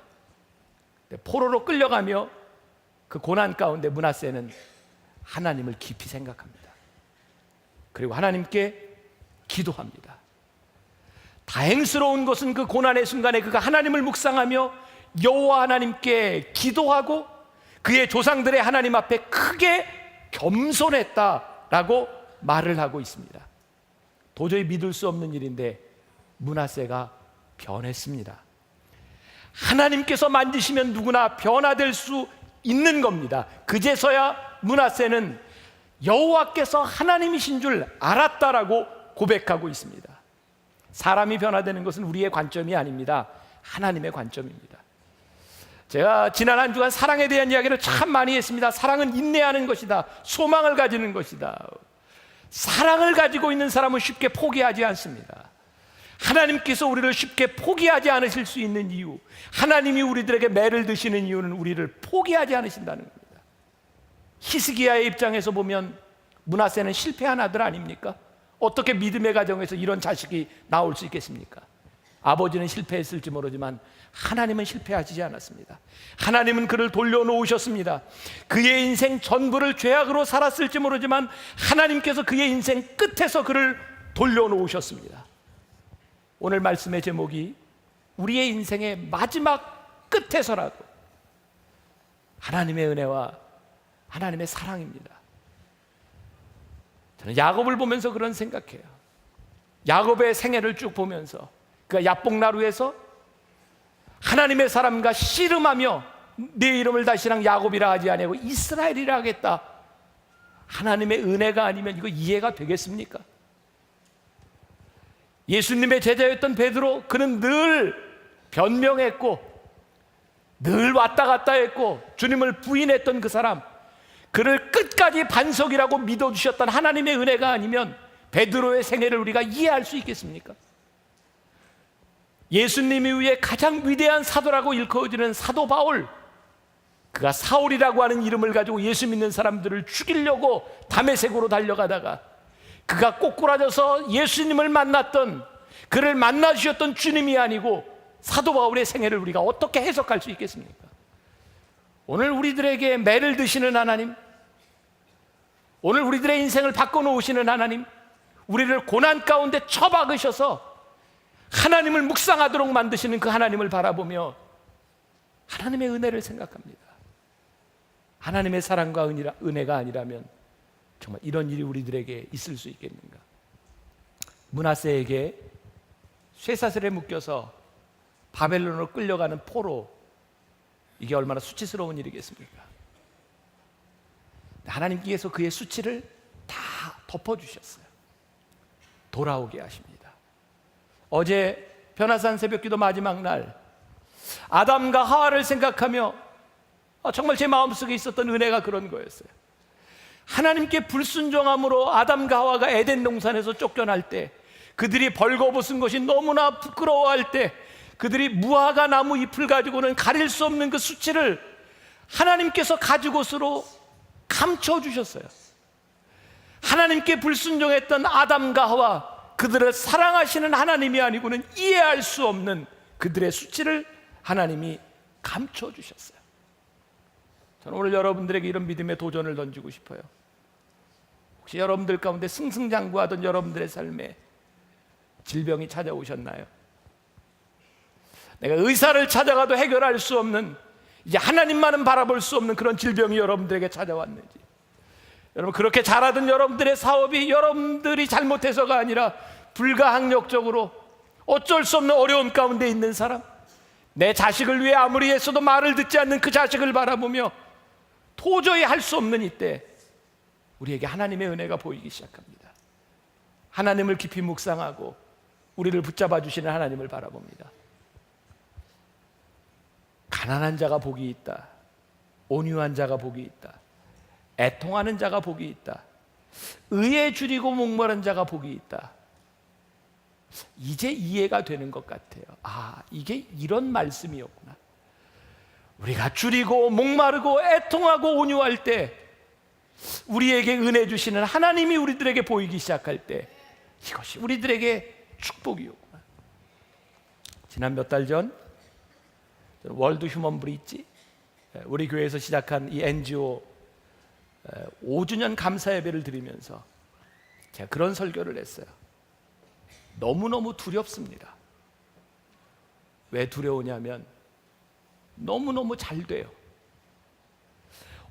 포로로 끌려가며 그 고난 가운데 므낫세는 하나님을 깊이 생각합니다. 그리고 하나님께 기도합니다. 다행스러운 것은 그 고난의 순간에 그가 하나님을 묵상하며 여호와 하나님께 기도하고 그의 조상들의 하나님 앞에 크게 겸손했다라고 말을 하고 있습니다. 도저히 믿을 수 없는 일인데 므낫세가 변했습니다. 하나님께서 만지시면 누구나 변화될 수 있는 겁니다. 그제서야 므낫세는 여호와께서 하나님이신 줄 알았다라고 고백하고 있습니다. 사람이 변화되는 것은 우리의 관점이 아닙니다. 하나님의 관점입니다. 제가 지난 한 주간 사랑에 대한 이야기를 참 많이 했습니다. 사랑은 인내하는 것이다. 소망을 가지는 것이다. 사랑을 가지고 있는 사람은 쉽게 포기하지 않습니다. 하나님께서 우리를 쉽게 포기하지 않으실 수 있는 이유, 하나님이 우리들에게 매를 드시는 이유는 우리를 포기하지 않으신다는 겁니다. 히스기야의 입장에서 보면 므낫세는 실패한 아들 아닙니까? 어떻게 믿음의 가정에서 이런 자식이 나올 수 있겠습니까? 아버지는 실패했을지 모르지만 하나님은 실패하시지 않았습니다. 하나님은 그를 돌려놓으셨습니다. 그의 인생 전부를 죄악으로 살았을지 모르지만 하나님께서 그의 인생 끝에서 그를 돌려놓으셨습니다. 오늘 말씀의 제목이 우리의 인생의 마지막 끝에서라도 하나님의 은혜와 하나님의 사랑입니다. 저는 야곱을 보면서 그런 생각해요. 야곱의 생애를 쭉 보면서 그가 야복나루에서 하나님의 사람과 씨름하며 내 이름을 다시랑 야곱이라 하지 아니하고 이스라엘이라 하겠다. 하나님의 은혜가 아니면 이거 이해가 되겠습니까? 예수님의 제자였던 베드로, 그는 늘 변명했고 늘 왔다 갔다 했고 주님을 부인했던 그 사람, 그를 끝까지 반석이라고 믿어주셨던 하나님의 은혜가 아니면 베드로의 생애를 우리가 이해할 수 있겠습니까? 예수님 이후에 가장 위대한 사도라고 일컬어지는 사도 바울, 그가 사울이라고 하는 이름을 가지고 예수 믿는 사람들을 죽이려고 다메섹으로 달려가다가 그가 꼬꾸라져서 예수님을 만났던, 그를 만나주셨던 주님이 아니고 사도 바울의 생애를 우리가 어떻게 해석할 수 있겠습니까? 오늘 우리들에게 매를 드시는 하나님, 오늘 우리들의 인생을 바꿔놓으시는 하나님, 우리를 고난 가운데 처박으셔서 하나님을 묵상하도록 만드시는 그 하나님을 바라보며 하나님의 은혜를 생각합니다. 하나님의 사랑과 은혜가 아니라면 정말 이런 일이 우리들에게 있을 수 있겠는가? 므낫세에게 쇠사슬에 묶여서 바벨론으로 끌려가는 포로, 이게 얼마나 수치스러운 일이겠습니까? 하나님께서 그의 수치를 다 덮어주셨어요. 돌아오게 하십니다. 어제 변화산 새벽기도 마지막 날 아담과 하와를 생각하며 정말 제 마음속에 있었던 은혜가 그런 거였어요. 하나님께 불순종함으로 아담과 하와가 에덴 동산에서 쫓겨날 때, 그들이 벌거벗은 것이 너무나 부끄러워할 때, 그들이 무화과 나무 잎을 가지고는 가릴 수 없는 그 수치를 하나님께서 가죽옷으로 감춰주셨어요. 하나님께 불순종했던 아담과 하와, 그들을 사랑하시는 하나님이 아니고는 이해할 수 없는 그들의 수치를 하나님이 감춰주셨어요. 저는 오늘 여러분들에게 이런 믿음의 도전을 던지고 싶어요. 혹시 여러분들 가운데 승승장구하던 여러분들의 삶에 질병이 찾아오셨나요? 내가 의사를 찾아가도 해결할 수 없는, 이제 하나님만은 바라볼 수 없는 그런 질병이 여러분들에게 찾아왔는지, 여러분 그렇게 잘하던 여러분들의 사업이 여러분들이 잘못해서가 아니라 불가항력적으로 어쩔 수 없는 어려움 가운데 있는 사람, 내 자식을 위해 아무리 애써도 말을 듣지 않는 그 자식을 바라보며 도저히 할 수 없는 이때 우리에게 하나님의 은혜가 보이기 시작합니다. 하나님을 깊이 묵상하고 우리를 붙잡아 주시는 하나님을 바라봅니다. 가난한 자가 복이 있다. 온유한 자가 복이 있다. 애통하는 자가 복이 있다. 의에 줄이고 목마른 자가 복이 있다. 이제 이해가 되는 것 같아요. 아, 이게 이런 말씀이었구나. 우리가 줄이고 목마르고 애통하고 온유할 때 우리에게 은혜 주시는 하나님이 우리들에게 보이기 시작할 때 이것이 우리들에게 축복이었구나. 지난 몇 달 전 월드 휴먼 브릿지, 우리 교회에서 시작한 이 NGO 5주년 감사 예배를 드리면서 제가 그런 설교를 했어요. 너무너무 두렵습니다. 왜 두려우냐면 너무너무 잘 돼요.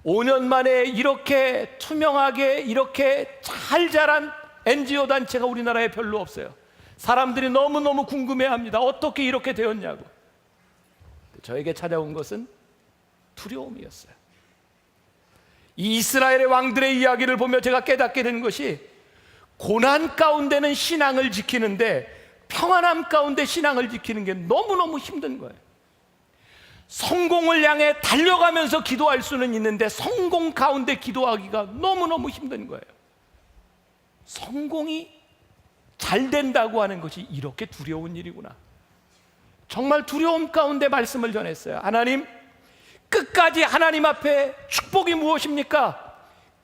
5년 만에 이렇게 투명하게 이렇게 잘 자란 NGO 단체가 우리나라에 별로 없어요. 사람들이 너무너무 궁금해합니다. 어떻게 이렇게 되었냐고. 저에게 찾아온 것은 두려움이었어요. 이 이스라엘의 왕들의 이야기를 보며 제가 깨닫게 된 것이, 고난 가운데는 신앙을 지키는데 평안함 가운데 신앙을 지키는 게 너무너무 힘든 거예요. 성공을 향해 달려가면서 기도할 수는 있는데 성공 가운데 기도하기가 너무너무 힘든 거예요. 성공이 잘 된다고 하는 것이 이렇게 두려운 일이구나. 정말 두려움 가운데 말씀을 전했어요. 하나님, 끝까지 하나님 앞에 축복이 무엇입니까?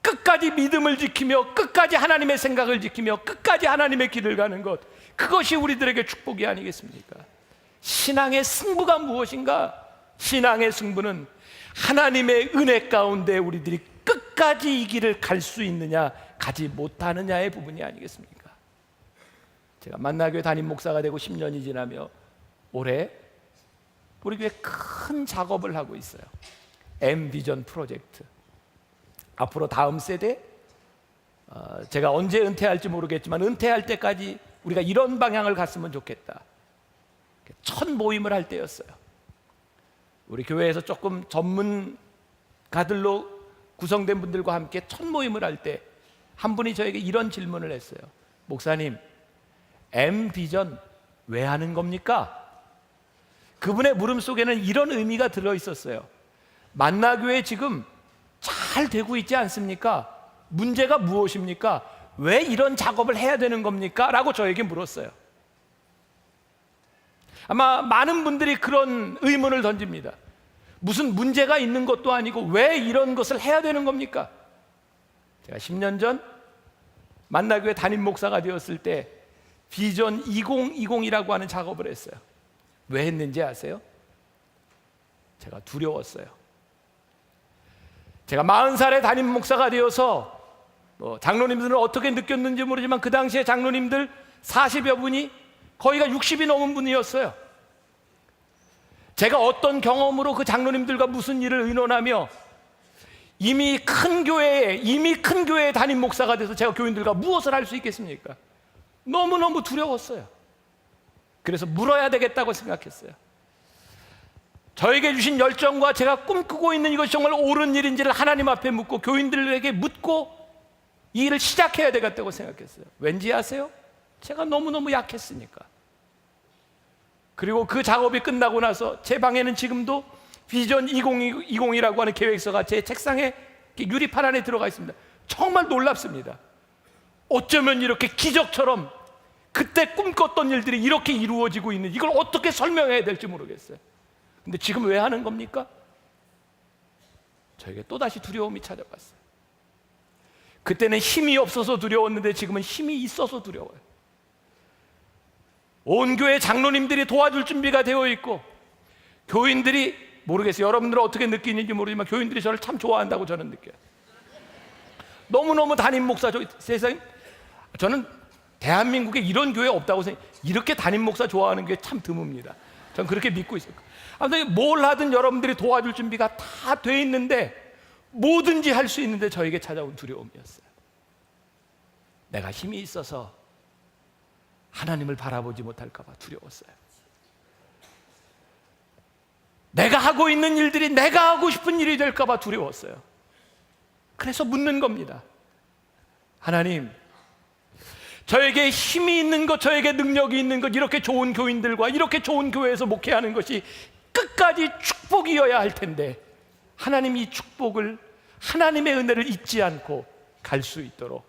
끝까지 믿음을 지키며 끝까지 하나님의 생각을 지키며 끝까지 하나님의 길을 가는 것, 그것이 우리들에게 축복이 아니겠습니까? 신앙의 승부가 무엇인가? 신앙의 승부는 하나님의 은혜 가운데 우리들이 끝까지 이 길을 갈 수 있느냐 가지 못하느냐의 부분이 아니겠습니까? 제가 만나교회 담임 목사가 되고 10년이 지나며 올해 우리 교회 큰 작업을 하고 있어요. M비전 프로젝트. 앞으로 다음 세대, 제가 언제 은퇴할지 모르겠지만 은퇴할 때까지 우리가 이런 방향을 갔으면 좋겠다. 첫 모임을 할 때였어요. 우리 교회에서 조금 전문가들로 구성된 분들과 함께 첫 모임을 할 때 한 분이 저에게 이런 질문을 했어요. 목사님, M비전 왜 하는 겁니까? 그분의 물음 속에는 이런 의미가 들어있었어요. 만나교회 지금 잘 되고 있지 않습니까? 문제가 무엇입니까? 왜 이런 작업을 해야 되는 겁니까? 라고 저에게 물었어요. 아마 많은 분들이 그런 의문을 던집니다. 무슨 문제가 있는 것도 아니고 왜 이런 것을 해야 되는 겁니까? 제가 10년 전 만나교회 담임 목사가 되었을 때 비전 2020이라고 하는 작업을 했어요. 왜 했는지 아세요? 제가 두려웠어요. 제가 40살에 담임 목사가 되어서 장로님들은 어떻게 느꼈는지 모르지만 그 당시에 장로님들 40여 분이 거의가 60이 넘은 분이었어요. 제가 어떤 경험으로 그 장로님들과 무슨 일을 의논하며 이미 큰 교회의 담임 목사가 돼서 제가 교인들과 무엇을 할 수 있겠습니까? 너무너무 두려웠어요. 그래서 물어야 되겠다고 생각했어요. 저에게 주신 열정과 제가 꿈꾸고 있는 이것이 정말 옳은 일인지를 하나님 앞에 묻고 교인들에게 묻고 이 일을 시작해야 되겠다고 생각했어요. 왠지 아세요? 제가 너무너무 약했으니까. 그리고 그 작업이 끝나고 나서 제 방에는 지금도 비전 2020이라고 하는 계획서가 제 책상에 유리판 안에 들어가 있습니다. 정말 놀랍습니다. 어쩌면 이렇게 기적처럼 그때 꿈꿨던 일들이 이렇게 이루어지고 있는, 이걸 어떻게 설명해야 될지 모르겠어요. 근데 지금 왜 하는 겁니까? 저에게 또다시 두려움이 찾아왔어요. 그때는 힘이 없어서 두려웠는데 지금은 힘이 있어서 두려워요. 온 교회 장로님들이 도와줄 준비가 되어 있고 교인들이, 모르겠어요, 여러분들은 어떻게 느끼는지 모르지만 교인들이 저를 참 좋아한다고 저는 느껴요. 너무너무 담임 목사, 세상에 저는 대한민국에 이런 교회 없다고 생각해요. 이렇게 담임 목사 좋아하는 게 참 드뭅니다. 저는 그렇게 믿고 있어요. 아무튼 뭘 하든 여러분들이 도와줄 준비가 다 돼 있는데, 뭐든지 할 수 있는데 저에게 찾아온 두려움이었어요. 내가 힘이 있어서 하나님을 바라보지 못할까 봐 두려웠어요. 내가 하고 있는 일들이 내가 하고 싶은 일이 될까 봐 두려웠어요. 그래서 묻는 겁니다. 하나님, 저에게 힘이 있는 것, 저에게 능력이 있는 것, 이렇게 좋은 교인들과 이렇게 좋은 교회에서 목회하는 것이 끝까지 축복이어야 할 텐데, 하나님 이 축복을, 하나님의 은혜를 잊지 않고 갈 수 있도록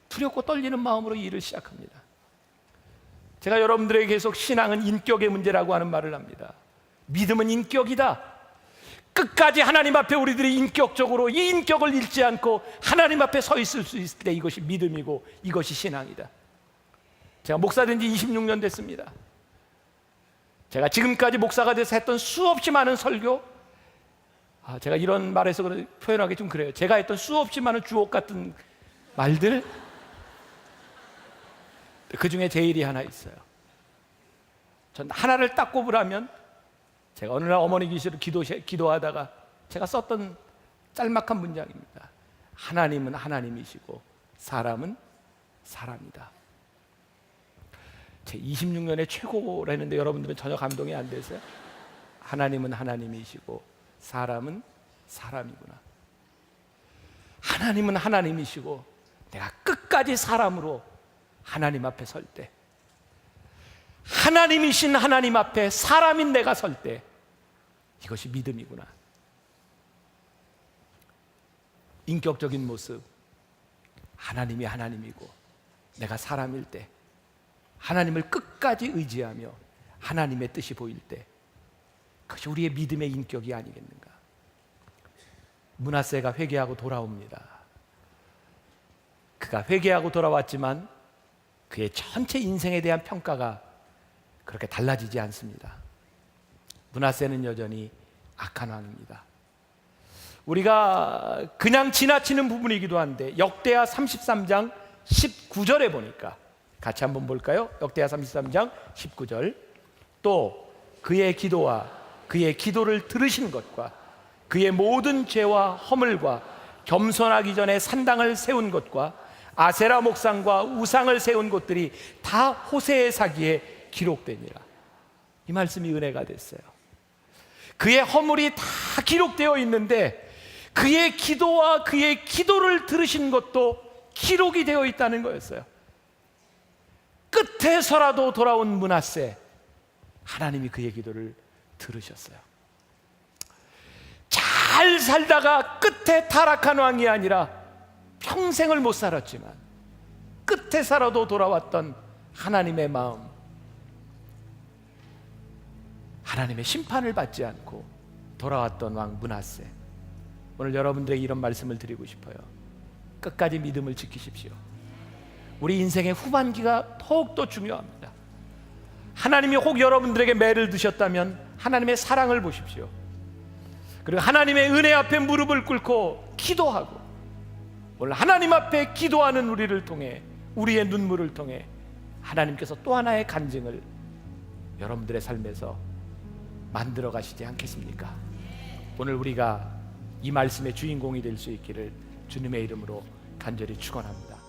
두렵고 떨리는 마음으로 이 일을 시작합니다. 제가 여러분들에게 계속 신앙은 인격의 문제라고 하는 말을 합니다. 믿음은 인격이다. 끝까지 하나님 앞에 우리들이 인격적으로 이 인격을 잃지 않고 하나님 앞에 서 있을 수 있을 때 이것이 믿음이고 이것이 신앙이다. 제가 목사 된 지 26년 됐습니다. 제가 지금까지 목사가 돼서 했던 수없이 많은 설교, 제가 이런 말에서 표현하기 좀 그래요. 제가 했던 수없이 많은 주옥 같은 말들, 그 중에 제일이 하나 있어요. 전 하나를 딱 꼽으라면 제가 어느 날 어머니 계시로 기도하다가 제가 썼던 짤막한 문장입니다. 하나님은 하나님이시고 사람은 사람이다. 제 26년의 최고라는데 여러분들은 전혀 감동이 안 되세요? 하나님은 하나님이시고 사람은 사람이구나. 하나님은 하나님이시고 내가 끝까지 사람으로 하나님 앞에 설 때, 하나님이신 하나님 앞에 사람인 내가 설 때, 이것이 믿음이구나. 인격적인 모습, 하나님이 하나님이고 내가 사람일 때, 하나님을 끝까지 의지하며 하나님의 뜻이 보일 때, 그것이 우리의 믿음의 인격이 아니겠는가. 므낫세가 회개하고 돌아옵니다. 그가 회개하고 돌아왔지만 그의 전체 인생에 대한 평가가 그렇게 달라지지 않습니다. 므낫세는 여전히 악한 왕입니다. 우리가 그냥 지나치는 부분이기도 한데 역대하 33장 19절에 보니까 같이 한번 볼까요? 역대하 33장 19절. 또 그의 기도와 그의 기도를 들으신 것과 그의 모든 죄와 허물과 겸손하기 전에 산당을 세운 것과 아세라 목상과 우상을 세운 것들이 다 호세의 사기에 기록되니라. 이 말씀이 은혜가 됐어요. 그의 허물이 다 기록되어 있는데 그의 기도와 그의 기도를 들으신 것도 기록이 되어 있다는 거였어요. 끝에서라도 돌아온 므낫세, 하나님이 그의 기도를 들으셨어요. 잘 살다가 끝에 타락한 왕이 아니라 평생을 못 살았지만 끝에 살아도 돌아왔던 하나님의 마음, 하나님의 심판을 받지 않고 돌아왔던 왕 므낫세. 오늘 여러분들에게 이런 말씀을 드리고 싶어요. 끝까지 믿음을 지키십시오. 우리 인생의 후반기가 더욱더 중요합니다. 하나님이 혹 여러분들에게 매를 드셨다면 하나님의 사랑을 보십시오. 그리고 하나님의 은혜 앞에 무릎을 꿇고 기도하고, 오늘 하나님 앞에 기도하는 우리를 통해, 우리의 눈물을 통해 하나님께서 또 하나의 간증을 여러분들의 삶에서 만들어 가시지 않겠습니까? 오늘 우리가 이 말씀의 주인공이 될 수 있기를 주님의 이름으로 간절히 축원합니다.